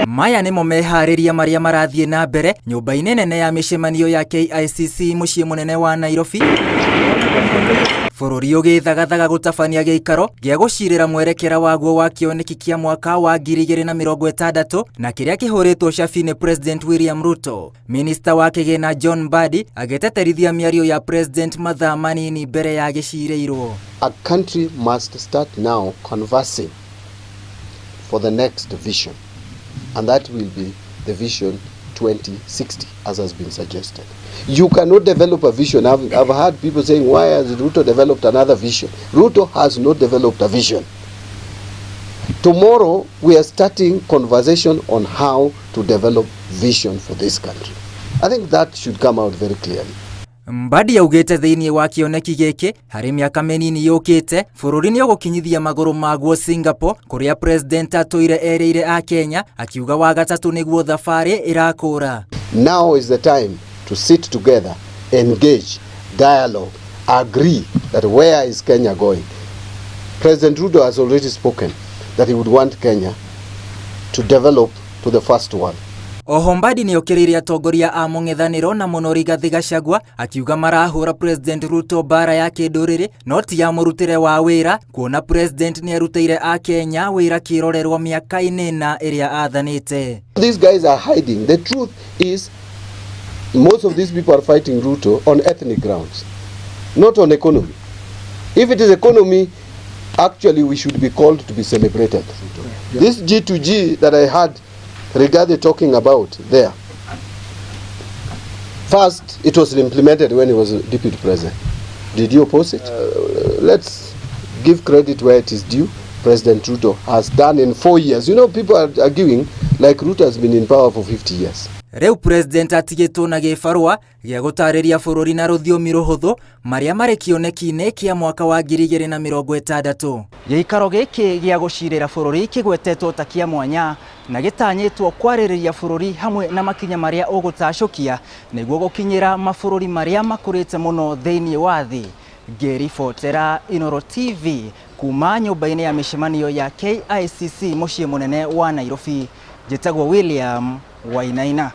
Maya nimo meharĩria maria marathiĩ na mbere nyũmba-inĩ nene ya mĩcemanio ya KICC mũciĩ mũnene wa Nairobi. Bũrũri ũgĩthagathaga gũtabania gĩikaro gĩa gũcirĩra mwerekera waguo wa kĩoneki kĩa mwaka wa 2060 na kĩrĩa kĩhũrĩtwo cabi nĩ President William Ruto. Minister wa kĩgĩna John Mbadi agĩteterithia mĩario ya President mathaa manini mbere ya gĩcirĩirwo. A country must start now conversing for the next vision, and that will be the vision 2060, as has been suggested. You cannot develop a vision. I've heard people saying, why has Ruto developed another vision? Ruto has not developed a vision. Tomorrow, we are starting conversation on how to develop vision for this country. I think that should come out very clearly. Mbadi augĩte thĩinĩ wa kĩoneki gĩkĩ harĩ mĩaka mĩnini yũkĩte bũrũri nĩ ũgũkinyithia magũrũ maguo Singapore kũrĩa president atũire erĩire a Kenya akiuga wa gatatũ nĩguo thabarĩ ĩrakũra. Now is the time to sit together, engage, dialogue, agree that where is Kenya going. President Ruto has already spoken that he would want Kenya to develop to the first world. Oho Mbadi nĩ okĩrĩire atongoria a mũng'ethanĩro na mũno Rigathĩ Gachagua akiuga marahũra President Ruto bara ya kĩndũrĩrĩ no ti ya mũrutĩre wa wĩra kuona President nĩ arutĩire a Kenya wĩra kĩrorerwo mĩaka-inĩ na ĩrĩa athanĩte. These guys are hiding. The truth is most of these people are fighting Ruto on ethnic grounds, not on economy. If it is economy, actually we should be called to be celebrated. Yeah. This G2G that I had Rigathĩ talking about there, first it was implemented when he was deputy president. Did you oppose it? Let's give credit where it is due. President Ruto has done in 4 years. You know, people are arguing like Ruto has been in power for 50 years. Reu president atigĩtwo na gĩbarũa gĩa gũtarĩria bũrũri na rũthiomi rũhũthũ marĩa marĩ kĩoneki-inĩ kĩa mwaka wa 2060. Gĩikaro gĩkĩ gĩa gũcirĩra bũrũri kĩgwetetwo ta kĩa mwanya na gĩtanyĩtwo kwarĩrĩria bũrũri hamwe na makinya marĩa ũgũtacũkia nĩguo gũkinyĩra mabũrũri marĩa makũrĩte mũno thĩinĩ wa thĩ. Ngĩribotera Inooro TV kuma nyũmba-inĩ ya mĩcemanio ya KICC mũciĩ mũnene wa Nairobi. Njĩtagwo William Wainaina.